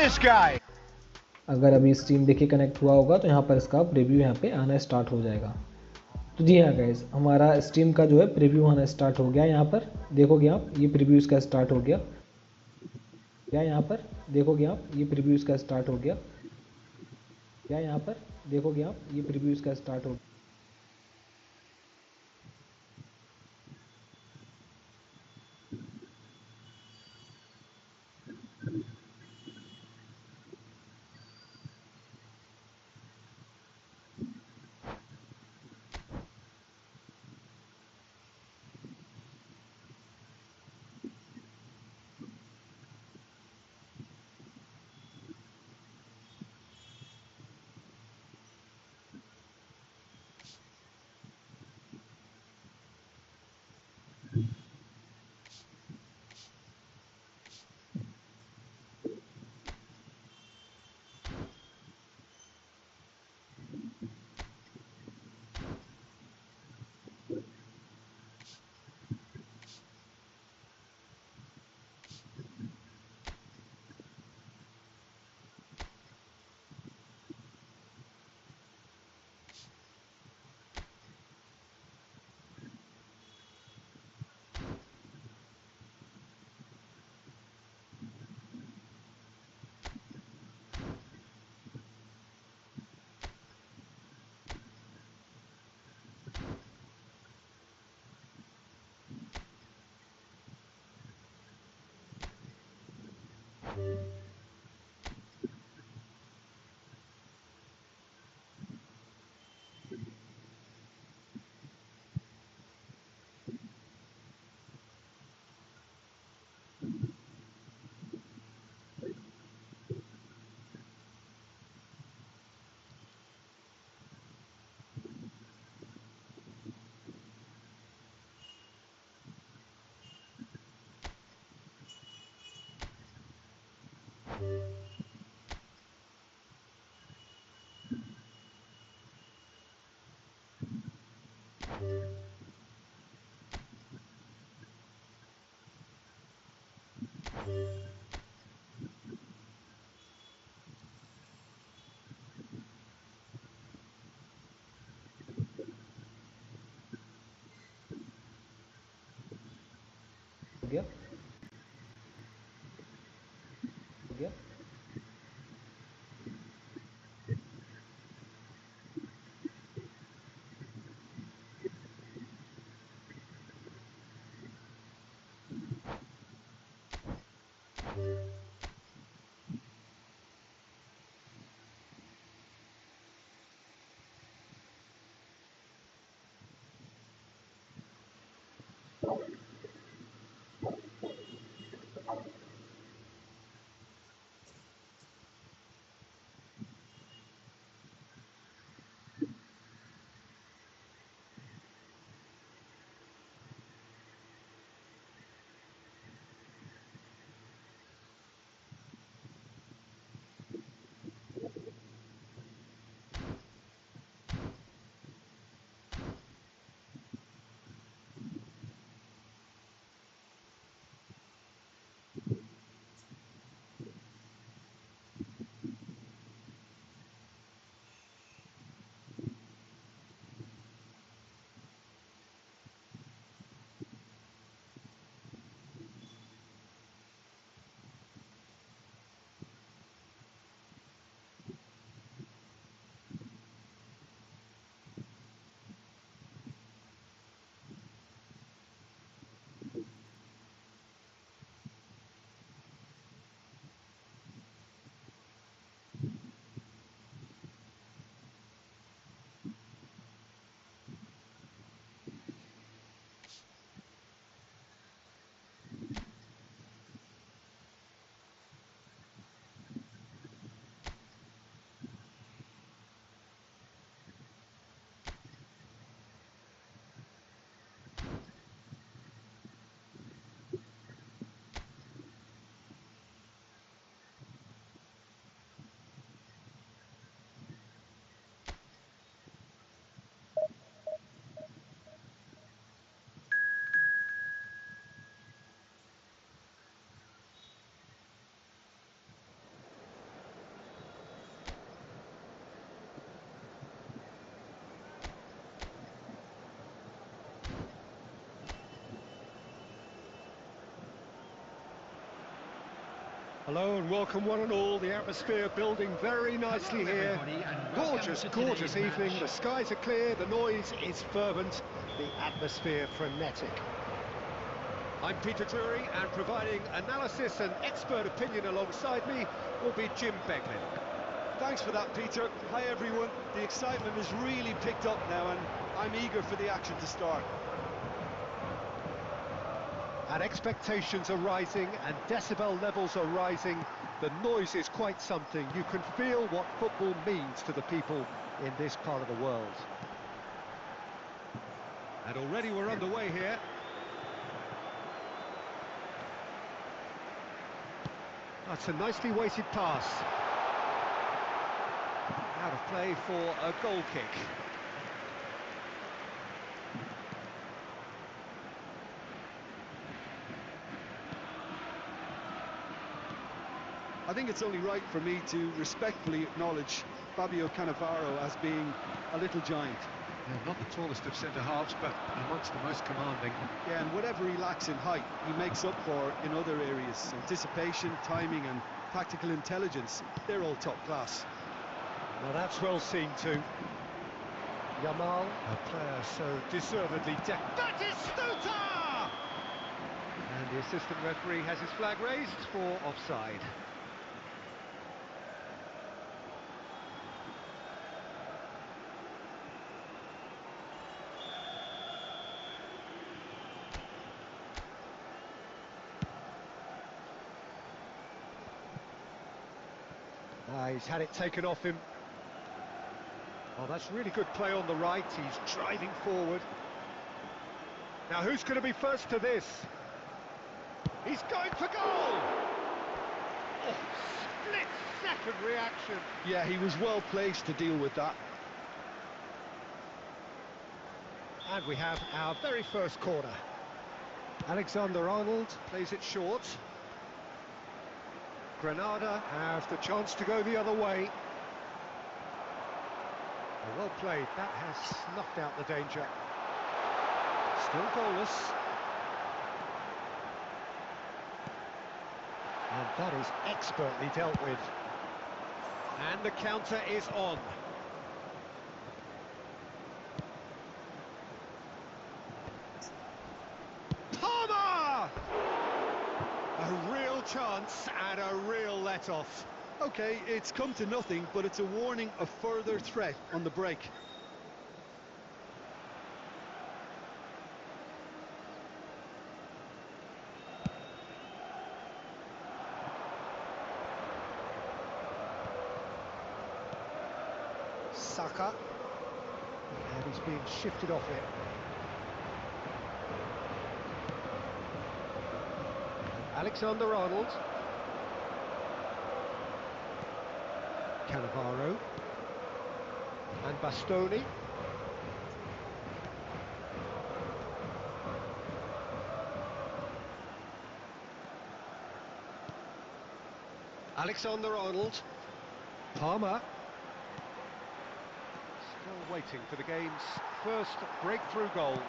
this guy. अगर अभी steam देखिए कनेक्ट हुआ होगा तो यहाँ पर इसका प्रीव्यू यहाँ पे आना स्टार्ट हो जाएगा। तो जी हाँ गाइस, हमारा स्टीम का जो है प्रीव्यू आना स्टार्ट हो गया। यहाँ पर देखोगे आप, ये प्रीव्यू इसका स्टार्ट हो गया। यहाँ पर देखोगे आप, ये प्रीव्यू इसका स्टार्ट हो गया। यहाँ पर देखोगे आप, ये प्रीव्यू इसका स्टार्ट हो गया। हो गया, हो गया। Hello and welcome one and all. The atmosphere building very nicely here. Gorgeous, gorgeous evening. The skies are clear, the noise is fervent, the atmosphere frenetic. I'm Peter Drury, and providing analysis and expert opinion alongside me will be Jim Beglin. Thanks for that, Peter. Hi everyone. The excitement has really picked up now and I'm eager for the action to start. And expectations are rising and decibel levels are rising. The noise is quite something. You can feel what football means to the people in this part of the world. And already we're underway here. That's a nicely weighted pass. Out of play for a goal kick. I think it's only right for me to respectfully acknowledge Fabio Cannavaro as being a little giant. Yeah, not the tallest of centre-halves, but amongst the most commanding. Yeah, and whatever he lacks in height, he makes up for in other areas. Anticipation, timing and tactical intelligence, they're all top class. Now that's well seen too. Yamal, a player so deservedly decked. That is Stuta! And the assistant referee has his flag raised for offside. He's had it taken off him. Oh, that's really good play on the right. He's driving forward. Now, who's going to be first to this? He's going for goal! Oh, split-second reaction. Yeah, he was well placed to deal with that. And we have our very first corner. Alexander-Arnold plays it short. Granada have the chance to go the other way. Well played, that has snuffed out the danger. Still goalless. And that is expertly dealt with. And the counter is on. A real chance and a real let-off. Okay, it's come to nothing, but it's a warning of further threat on the break. Saka. And he's being shifted off it. Alexander-Arnold. Cannavaro. And Bastoni. Alexander-Arnold. Palmer. Still waiting for the game's first breakthrough goal.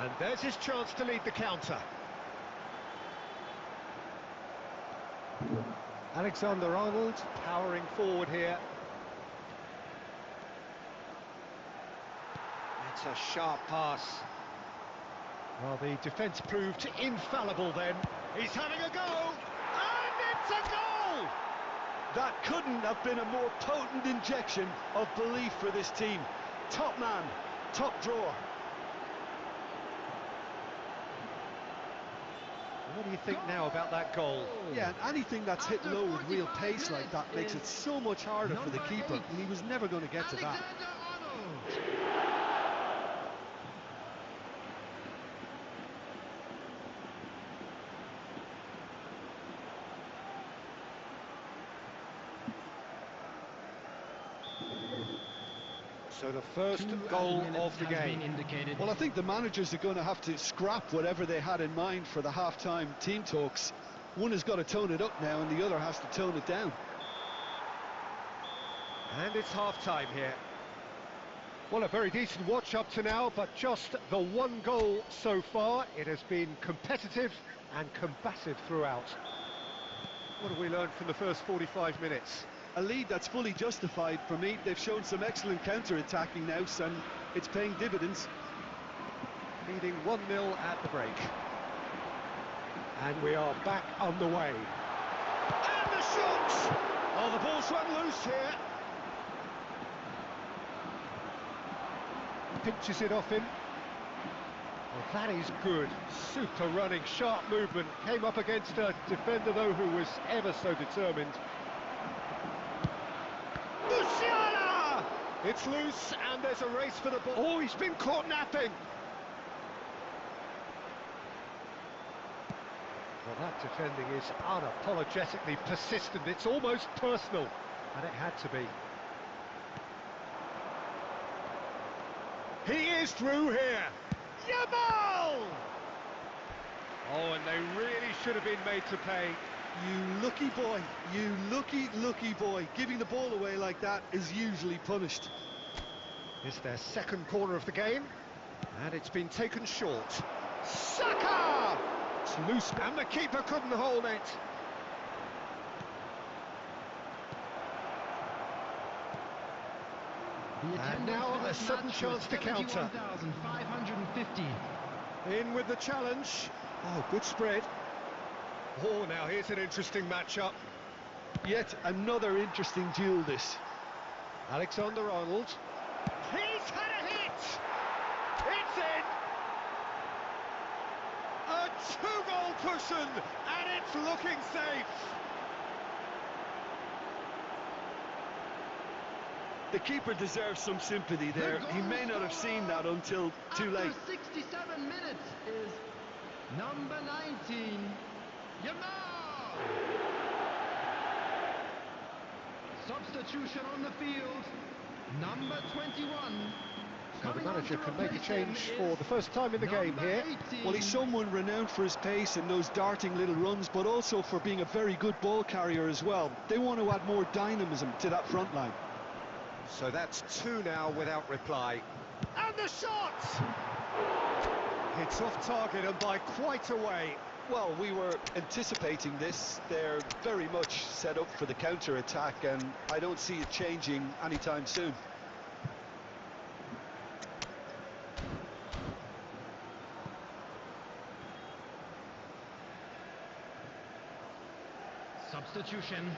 And there's his chance to lead the counter. Alexander-Arnold powering forward here. It's a sharp pass. Well, the defence proved infallible then. He's having a go, and it's a goal! That couldn't have been a more potent injection of belief for this team. Top man, top drawer. What do you think now about that goal? Yeah, and anything that's hit low with real pace like that makes it so much harder for the keeper, and he was never going to get to that. So the first goal of the game. Well, I think the managers are going to have to scrap whatever they had in mind for the half-time team talks. One has got to tone it up now and the other has to tone it down. And it's half-time here. Well, a very decent watch up to now, but just the one goal so far. It has been competitive and combative throughout. What have we learned from the first 45 minutes? A lead that's fully justified for me. They've shown some excellent counter-attacking now, and it's paying dividends. Leading 1-0 at the break. And we are back underway. And the shot! Oh, the ball's run loose here. Pinches it off him. Well, that is good. Super running, sharp movement. Came up against a defender, though, who was ever so determined. Musiala! It's loose, and there's a race for the ball. Oh, he's been caught napping. Well, that defending is unapologetically persistent. It's almost personal, and it had to be. He is through here. Yamal! Oh, and they really should have been made to pay. You lucky boy, you lucky boy. Giving the ball away like that is usually punished. It's their second corner of the game, and it's been taken short. Saka! It's loose, and the keeper couldn't hold it. And now a sudden chance to counter. In with the challenge. Oh, good spread. Oh, now here's an interesting matchup. Yet another interesting duel, this. Alexander-Arnold. He's had a hit! It's in! A two-goal cushion, and it's looking safe. The keeper deserves some sympathy there. He may not have seen that until too late. After 67 minutes is number 19, Yamal. Substitution on the field, number 21. So the manager can make a change for the first time in the game here. 18. Well, he's someone renowned for his pace and those darting little runs, but also for being a very good ball carrier as well. They want to add more dynamism to that front line. So that's two now without reply. And the shot! It's off target and by quite a way. Well, we were anticipating this. They're very much set up for the counter-attack, and I don't see it changing anytime soon. Substitution.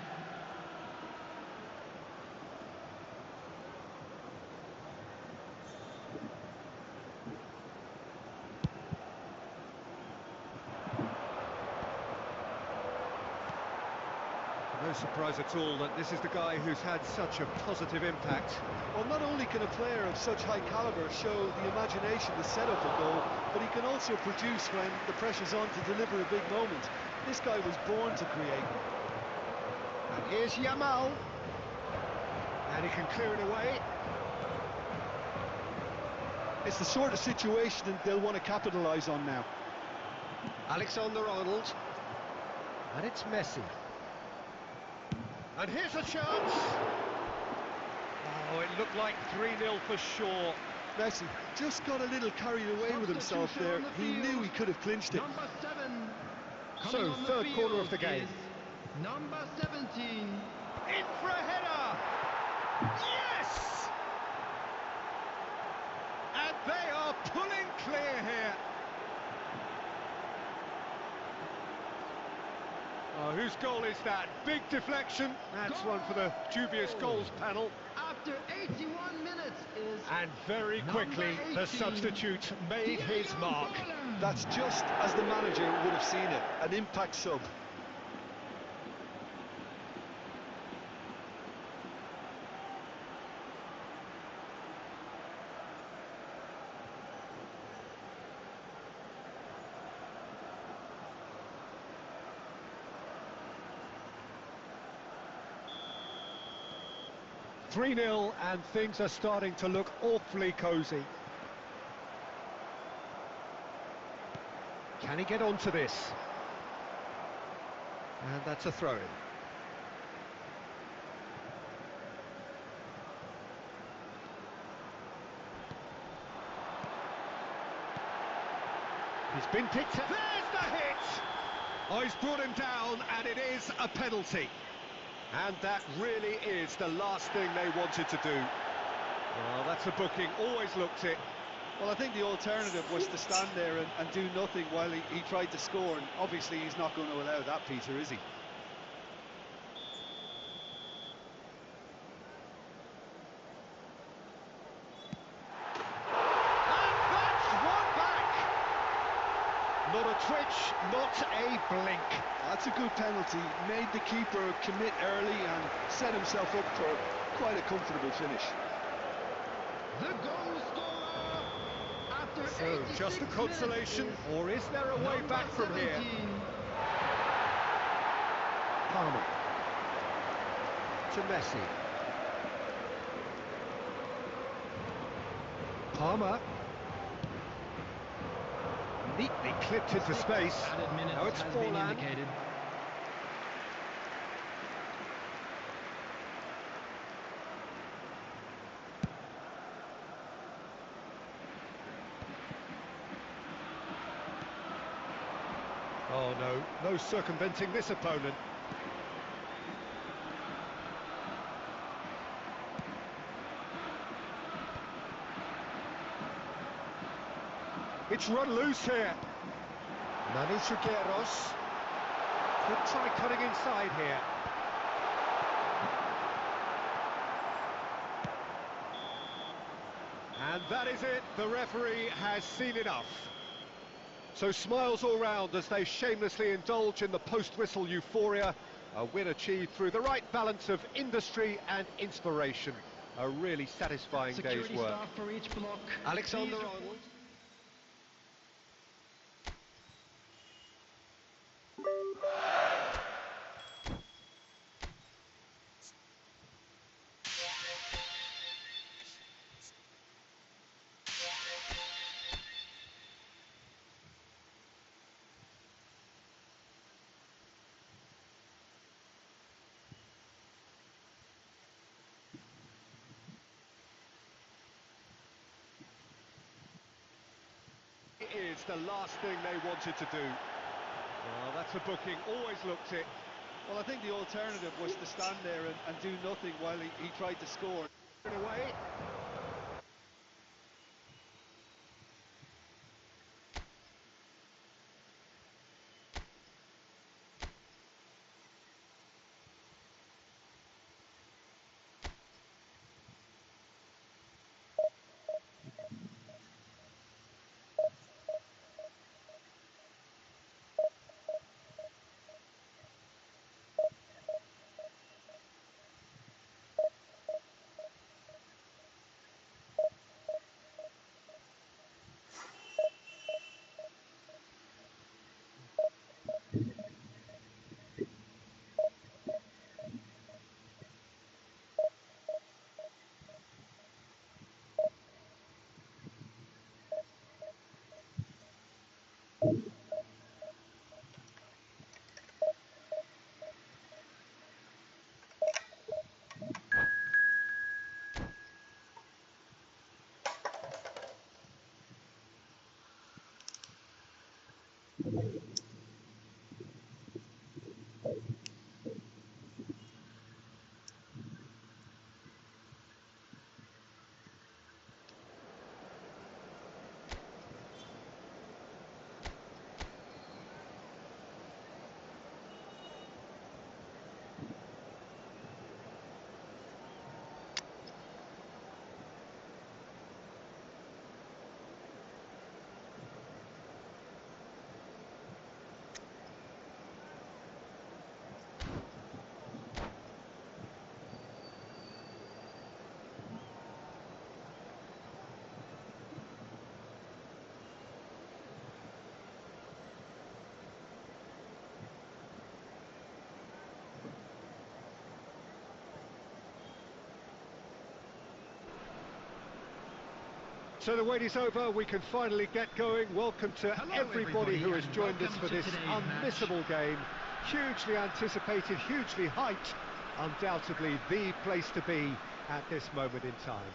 No surprise at all that this is the guy who's had such a positive impact. Well, not only can a player of such high caliber show the imagination to set up a goal, but he can also produce when the pressure's on to deliver a big moment. This guy was born to create. And here's Yamal. And he can clear it away. It's the sort of situation that they'll want to capitalise on now. Alexander-Arnold. And it's Messi. And here's a chance. Oh, it looked like 3-0 for sure. Messi just got a little carried away with himself there. He knew he could have clinched it. Number 7. So, third corner of the game. Number 17. In for a header! Yes! And they are pulling clear here. Oh, whose goal is that? Big deflection. That's one for the dubious goals panel. After 81 minutes is... And very quickly, the substitute made his mark. That's just as the manager would have seen it, an impact sub. (3-0) and things are starting to look awfully cosy. Can he get onto this? And that's a throw-in. He's been picked up. There's the hit! Oh, he's brought him down, and it is a penalty. And that really is the last thing they wanted to do. Well, that's a booking, always looked it. Well, I think the alternative was to stand there and do nothing while he tried to score, and obviously he's not going to allow that, Peter, is he? Not a twitch, not a blink. That's a good penalty. Made the keeper commit early and set himself up for quite a comfortable finish. The goal scorer after So, 86 just a consolation, minutes or is there a way number back from 17. here? Palmer. To Messi. Palmer. Neatly clipped into space. Added minutes Now it's has been Forlan. indicated. Oh no, no circumventing this opponent. It's run loose here. Manu Trigueros could try cutting inside here. And that is it, the referee has seen enough. So smiles all round as they shamelessly indulge in the post-whistle euphoria. A win achieved through the right balance of industry and inspiration. A really satisfying Security day's work. staff for each block. Alexander Please Arnold. It is the last thing they wanted to do. Well, that's a booking, always looked it. Well, I think the alternative was to stand there and do nothing while he tried to score. Away. So the wait is over, we can finally get going. Welcome to everybody who has joined us for this unmissable game. Hugely anticipated, hugely hyped. Undoubtedly the place to be at this moment in time.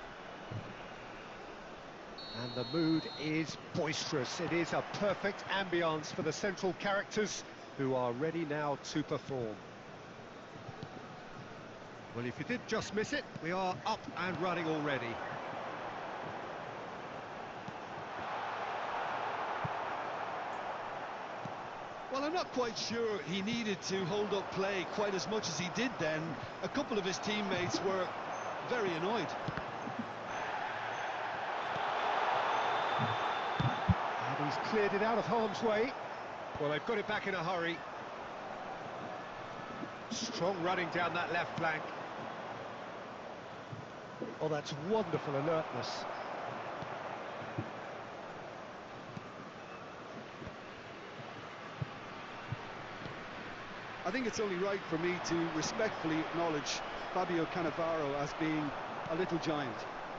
And the mood is boisterous. It is a perfect ambience for the central characters. who are ready now to perform. Well, if you did just miss it, we are up and running already. Well, I'm not quite sure he needed to hold up play quite as much as he did then. A couple of his teammates were very annoyed. And he's cleared it out of harm's way. Well, they've got it back in a hurry. Strong running down that left flank. Oh, that's wonderful alertness. I think it's only right for me to respectfully acknowledge Fabio Cannavaro as being a little giant.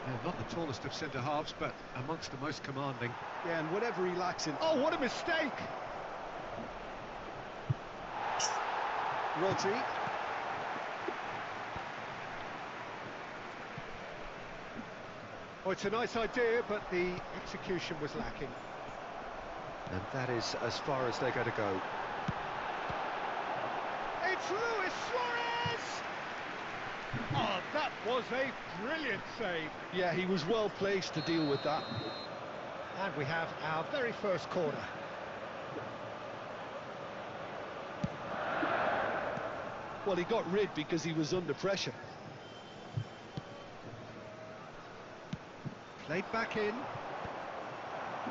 Yeah, not the tallest of centre-halves, but amongst the most commanding. Yeah, and whatever he lacks in... Oh, what a mistake! Rodri. Oh, it's a nice idea, but the execution was lacking. And that is as far as they're going to go. It's Luis Suarez! Oh, that was a brilliant save. Yeah, he was well placed to deal with that. And we have our very first corner. Well, he got rid because he was under pressure. Played back in.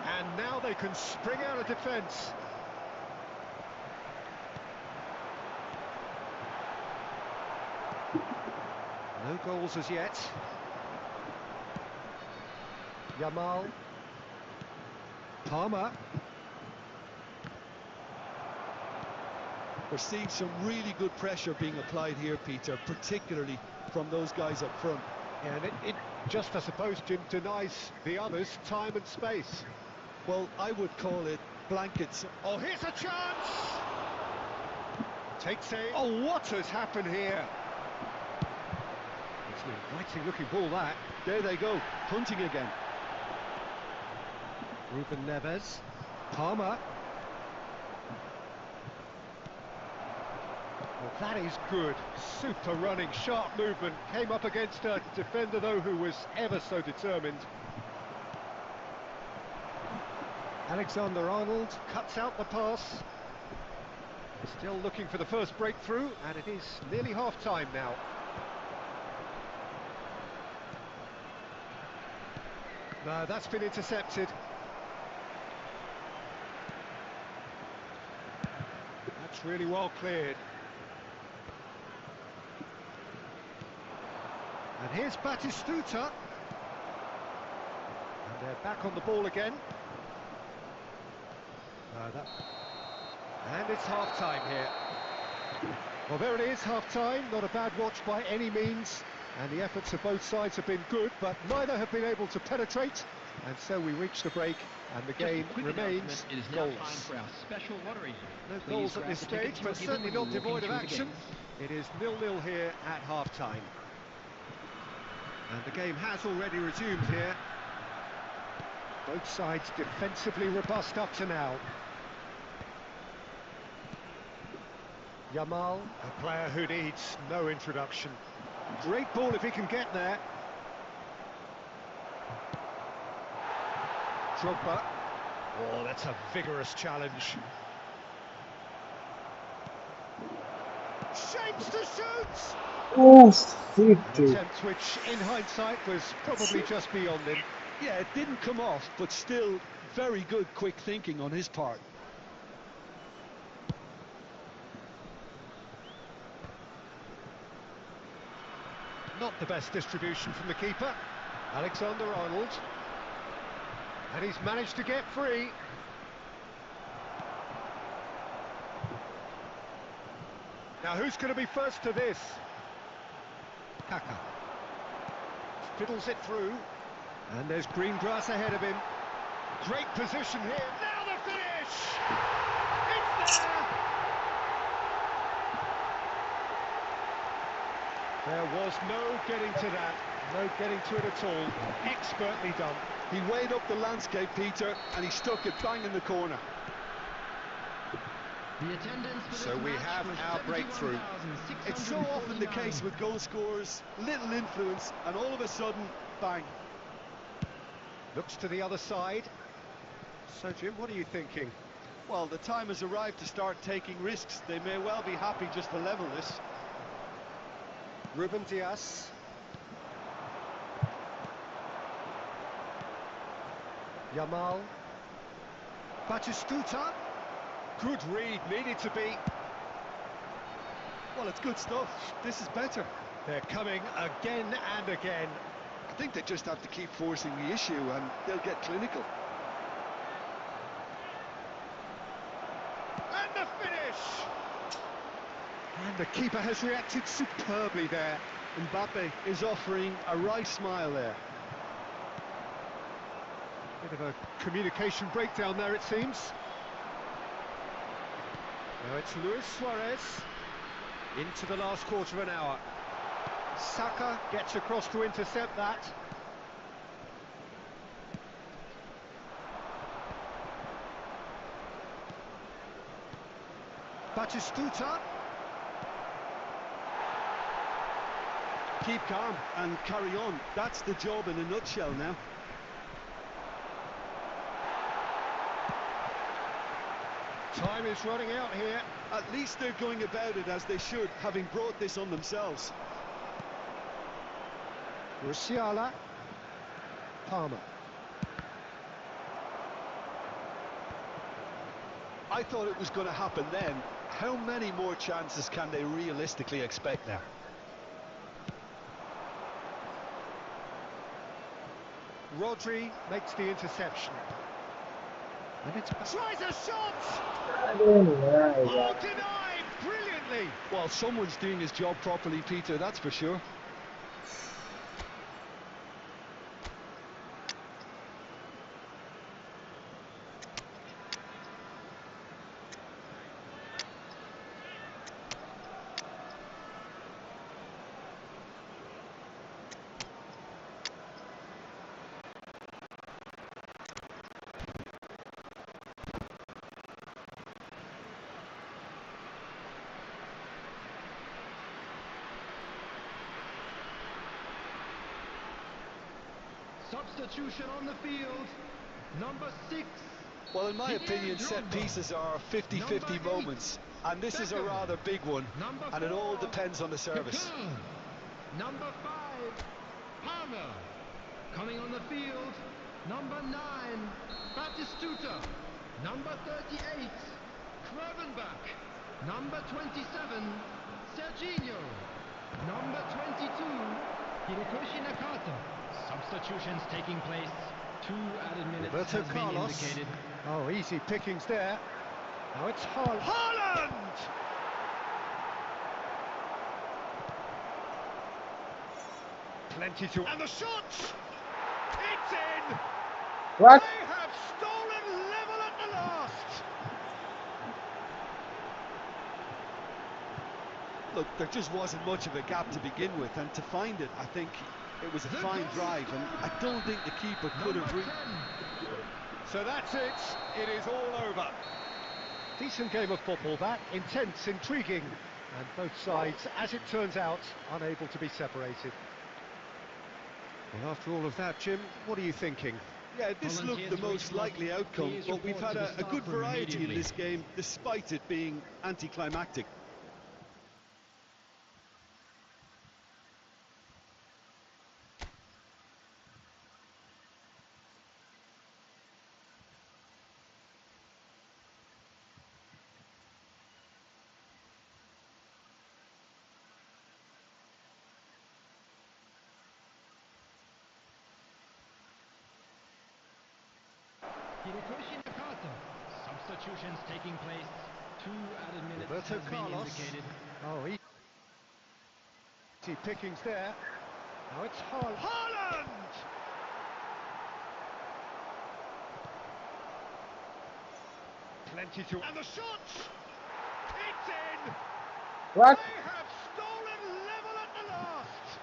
And now they can spring out of defence. No goals as yet. Yamal. Palmer. We're seeing some really good pressure being applied here, Peter, particularly from those guys up front. Yeah, and it just, I suppose, Jim, denies the others time and space. Well, I would call it blankets. Oh, here's a chance! Takes aim. Oh, what has happened here? It's an inviting looking ball, that. There they go, hunting again. Ruben Neves. Palmer. Well, that is good. Super running, sharp movement. Came up against a defender, though, who was ever so determined. Alexander-Arnold cuts out the pass. Still looking for the first breakthrough, and it is nearly half-time now. No, that's been intercepted. That's really well cleared. And here's Batistuta. And they're back on the ball again. And it's half-time here. Well, there it is, half-time. Not a bad watch by any means. And the efforts of both sides have been good, but neither have been able to penetrate. And so we reach the break, and the game remains goalless. No goals at this stage, but certainly not devoid of action. It is 0-0 here at half-time. And the game has already resumed here. Both sides defensively robust up to now. Yamal, a player who needs no introduction. Great ball if he can get there. Drogba. Oh, that's a vigorous challenge. Shapes to shoot! Oh, shit. An attempt which, in hindsight, was probably just beyond him. Yeah, it didn't come off, but still very good quick thinking on his part. Not the best distribution from the keeper. Alexander-Arnold. And he's managed to get free. Now who's going to be first to this? Kaka. Fiddles it through. And there's green grass ahead of him. Great position here. Now the finish! It's there! There was no getting to that. No getting to it at all. Expertly done. He weighed up the landscape, Peter, and he stuck it bang in the corner. The attendance for So this we match have was our breakthrough. It's so often the case with goal scorers, little influence, and all of a sudden, bang. Looks to the other side. So, Jim, what are you thinking? Well, the time has arrived to start taking risks. They may well be happy just to level this. Ruben Diaz. Yamal. Batistuta. Good read, needed to be. Well, it's good stuff. This is better. They're coming again and again. I think they just have to keep forcing the issue and they'll get clinical. And the finish! And the keeper has reacted superbly there. Mbappe is offering a wry smile there. Bit of a communication breakdown there, it seems. Now it's Luis Suarez into the last quarter of an hour. Saka gets across to intercept that. Batistuta. Keep calm and carry on. That's the job in a nutshell now. Time is running out here. At least they're going about it as they should, having brought this on themselves. Musiala. Palmer. I thought it was going to happen then. How many more chances can they realistically expect now? Rodri makes the interception. And it's... tries a shot! Oh, denied brilliantly! Well, someone's doing his job properly, Peter, that's for sure. Substitution on the field, number 6. Well, in my opinion, set pieces are 50-50 moments, and this is a rather big one, and it all depends on the service. Number 5, Palmer. Coming on the field, number 9, Batistuta. Number 38, Kravenbach. Number 27, Serginho. Number 22, Hirokoshi Nakata. Substitutions taking place. 2 added minutes Roberto has been Carlos. indicated. Oh, easy pickings there. Now it's Haaland! Plenty to... and the shot! It's in! What? They have stolen level at the last! Look, there just wasn't much of a gap to begin with, and to find it, I think it was a fine drive, and I don't think the keeper could have reached... So that's it. It is all over. Decent game of football, that. Intense, intriguing. And both sides, as it turns out, unable to be separated. Well, after all of that, Jim, what are you thinking? Yeah, this looked the most likely outcome, but we've had a good variety in this game, despite it being anticlimactic. Hirokoshi Nakata. Substitutions taking place. 2 added minutes Roberto has been Carlos. indicated. Oh, easy pickings there. Now it's Haaland! Plenty to... and the shot! It's in! What? They have stolen level at the last!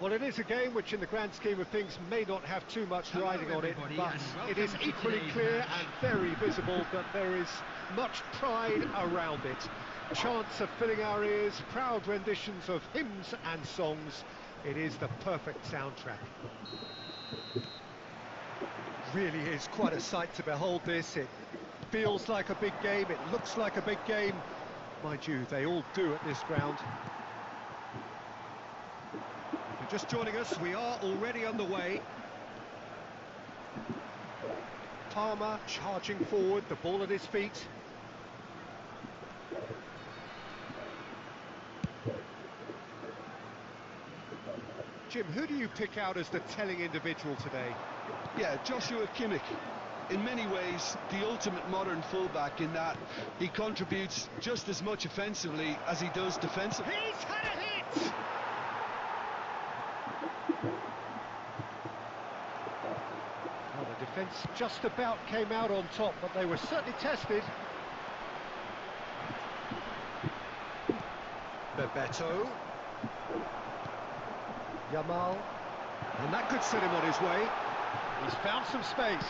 Well, it is a game which in the grand scheme of things may not have too much riding on it, but it is equally clear and very visible that there is much pride around it. Chants are filling our ears, proud renditions of hymns and songs. It is the perfect soundtrack. Really is quite a sight to behold this. It feels like a big game, it looks like a big game. Mind you, they all do at this ground. Just joining us, we are already underway. Palmer charging forward, the ball at his feet. Jim, who do you pick out as the telling individual today? Yeah, Joshua Kimmich. In many ways, the ultimate modern fullback in that he contributes just as much offensively as he does defensively. He's had a hit! Well, the defence just about came out on top, but they were certainly tested. Bebeto. Yamal. And that could set him on his way. He's found some space.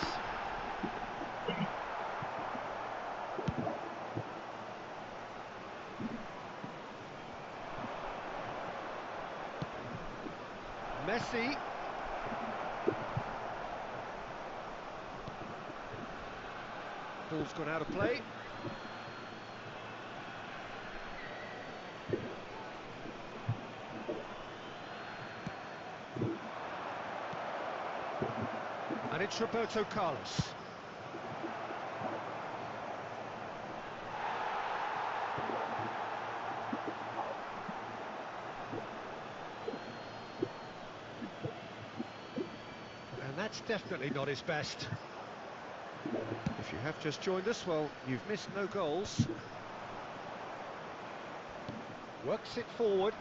Messi. Ball's gone out of play. And it's Roberto Carlos. And that's definitely not his best. If you have just joined us, well, you've missed no goals. Works it forward.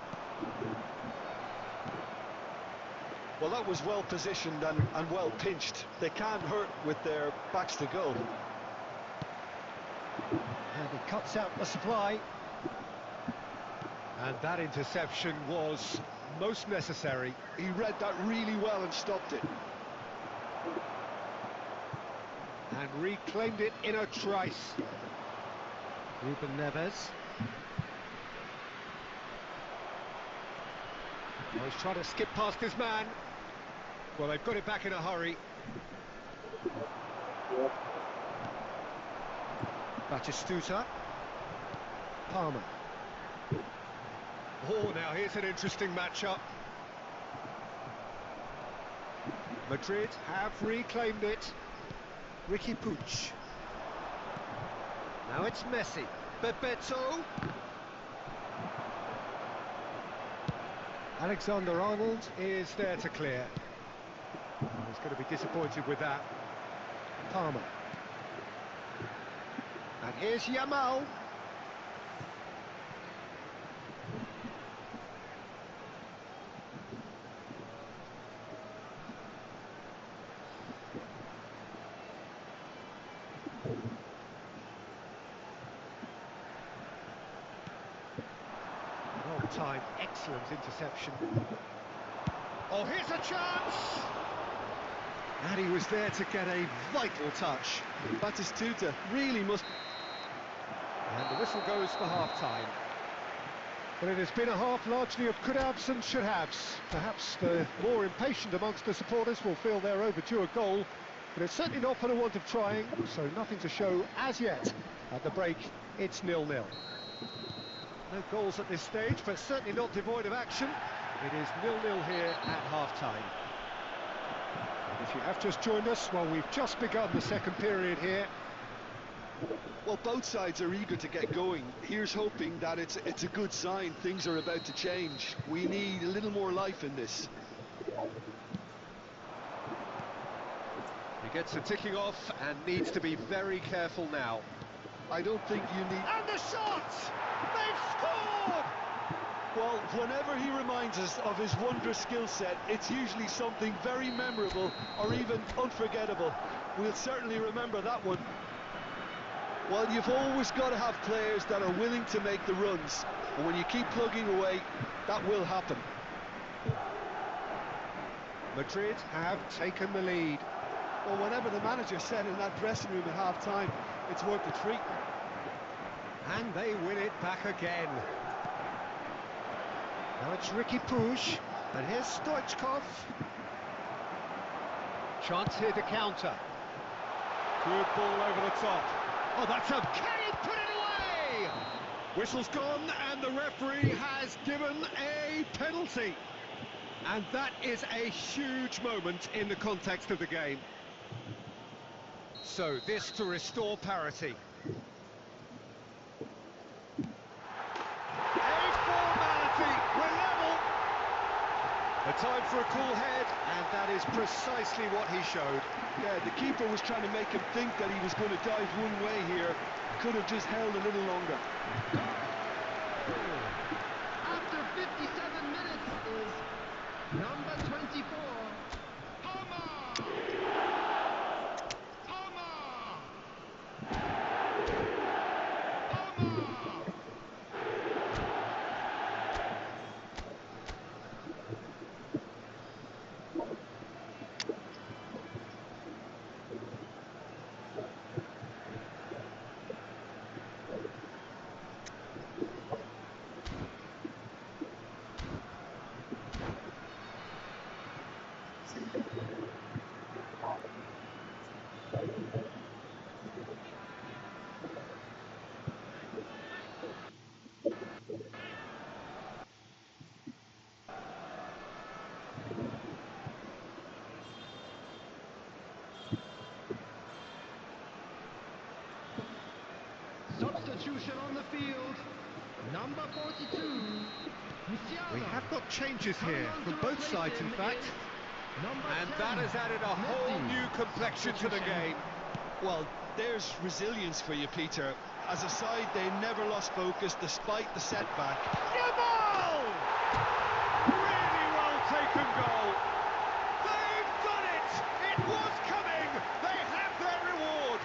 Well, that was well positioned and well pinched. They can't hurt with their backs to goal. And he cuts out the supply. And that interception was most necessary. He read that really well and stopped it. And reclaimed it in a trice. Ruben Neves. Oh, he's trying to skip past his man. Well, they've got it back in a hurry. Batistuta. Palmer. Oh, now here's an interesting matchup. Madrid have reclaimed it. Ricky Puig. Now it's Messi. Bebeto. Alexander-Arnold is there to clear. He's going to be disappointed with that. Palmer. And here's Yamal. Long time, excellent interception. Oh, here's a chance! And he was there to get a vital touch. Batistuta really must... And the whistle goes for half-time. Well, it has been a half largely of could-haves and should-haves. Perhaps the more impatient amongst the supporters will feel they're overdue a goal, but it's certainly not for the want of trying, so nothing to show as yet. At the break, it's 0-0. No goals at this stage, but certainly not devoid of action. It is 0-0 here at half-time. If you have just joined us, well, we've just begun the second period here. Well, both sides are eager to get going. Here's hoping that it's a good sign. Things are about to change. We need a little more life in this. He gets the ticking off and needs to be very careful now. I don't think you need... And the shot! They've scored! Well, whenever he reminds us of his wondrous skill set, it's usually something very memorable or even unforgettable. We'll certainly remember that one. Well, you've always got to have players that are willing to make the runs. And when you keep plugging away, that will happen. Madrid have taken the lead. Well, whatever the manager said in that dressing room at half-time, it's worth the treat. And they win it back again. Now it's Ricky Puig, and here's Stoichkov. Chance here to counter. Good ball over the top. Oh, that's a... Can he put it away? Whistle's gone, and the referee has given a penalty. And that is a huge moment in the context of the game. So, this to restore parity. A time for a cool head, and that is precisely what he showed. Yeah, the keeper was trying to make him think that he was going to dive one way here. Could have just held a little longer. After 57 minutes is number 24, Palmer! Palmer! Palmer! Substitution on the field, number 42, Musiala. We have got changes here from both sides, in fact. And that has added a whole new complexion to the game. Well, there's resilience for you, Peter. As a side, they never lost focus despite the setback. Jamal! Really well taken goal. They've done it! It was coming! They have their reward!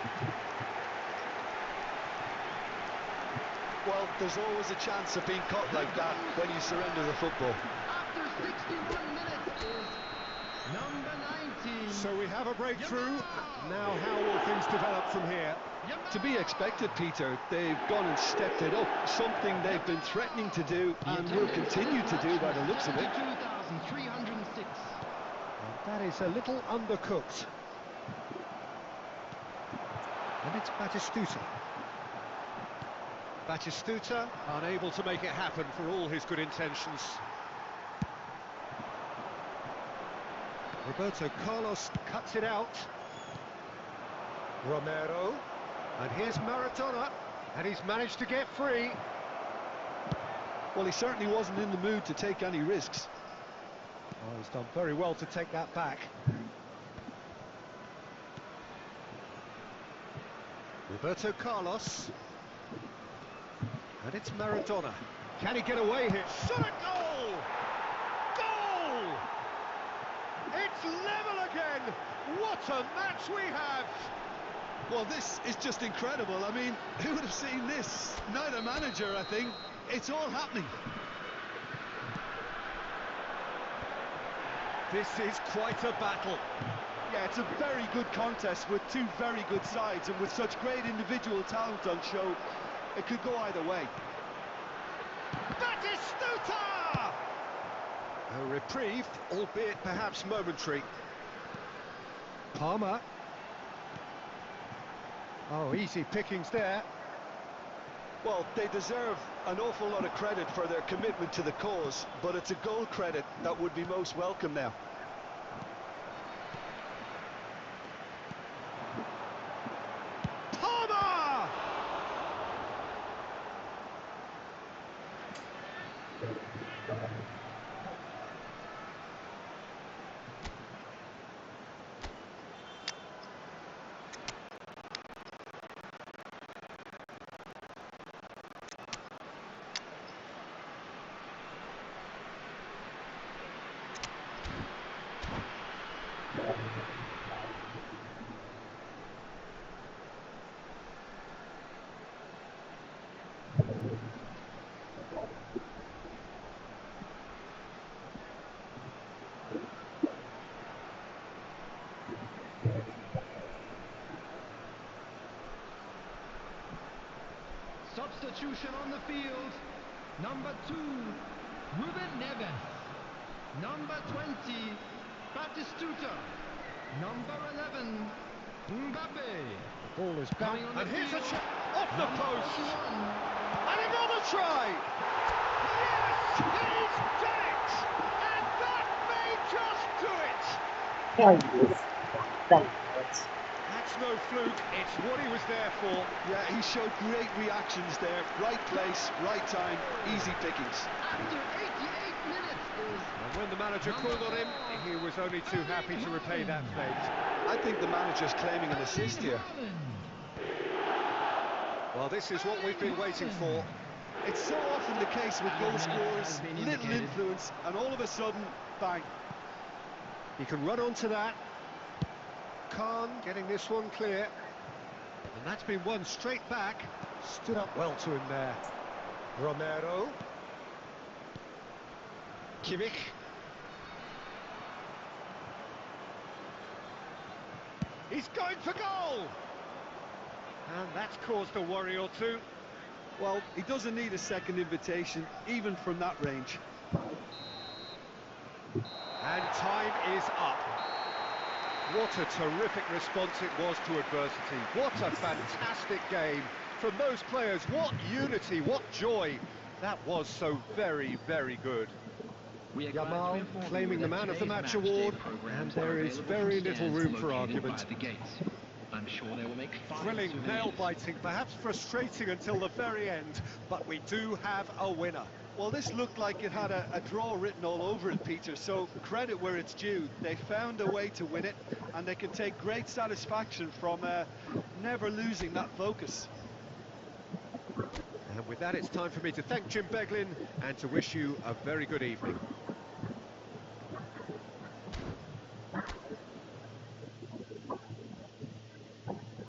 Well, there's always a chance of being caught like that when you surrender the football. After 61 minutes is number 19. So we have a breakthrough. Now how will things develop from here? To be expected, Peter. They've gone and stepped it up, something they've been threatening to do and will continue to do by the looks of it. 2,306. That is a little undercooked. And it's Batistuta. Batistuta unable to make it happen for all his good intentions. Roberto Carlos cuts it out. Romero. And here's Maradona. And he's managed to get free. Well, he certainly wasn't in the mood to take any risks. Oh, he's done very well to take that back. Roberto Carlos. And it's Maradona. Can he get away here? Shot a goal! Goal! It's level again! What a match we have! Well, this is just incredible. I mean, who would have seen this? Neither manager, I think. It's all happening. This is quite a battle. Yeah, it's a very good contest with two very good sides, and with such great individual talent on show, it could go either way. Batistuta! A reprieve, albeit perhaps momentary. Palmer. Oh, easy pickings there. Well, they deserve an awful lot of credit for their commitment to the cause, but it's a goal credit that would be most welcome now. Palmer! substitution on the field. Number 2, Ruben Neves. Number 20, Batistuta. Number 11, Mbappe. The ball is back, Coming on the and here's a field, shot off the number post. 41. And another try! Yes, he's done it! And that may just do it! That's no fluke, it's what he was there for. Yeah, he showed great reactions there. Right place, right time, easy pickings. After 88 minutes is And when the manager called on him, he was only too happy to repay that fate. I think the manager's claiming an assist here. Well, this is what we've been waiting for. It's so often the case with goal scorers, little influence, and all of a sudden, bang. He can run onto that. Khan getting this one clear. And that's been won straight back. Stood up well to him there. Romero. Kimmich. He's going for goal! And that's caused a worry or two. Well, he doesn't need a second invitation, even from that range. And time is up. What a terrific response it was to adversity. What a fantastic game from those players. What unity, what joy. That was so very, very good. Yamal claiming the Man of the Match award, and there is very little room for argument. I'm sure they will make Thrilling, nail-biting, perhaps frustrating until the very end, but we do have a winner. Well, this looked like it had a draw written all over it, Peter, so credit where it's due. They found a way to win it, and they can take great satisfaction from never losing that focus. And with that, it's time for me to thank Jim Beglin and to wish you a very good evening.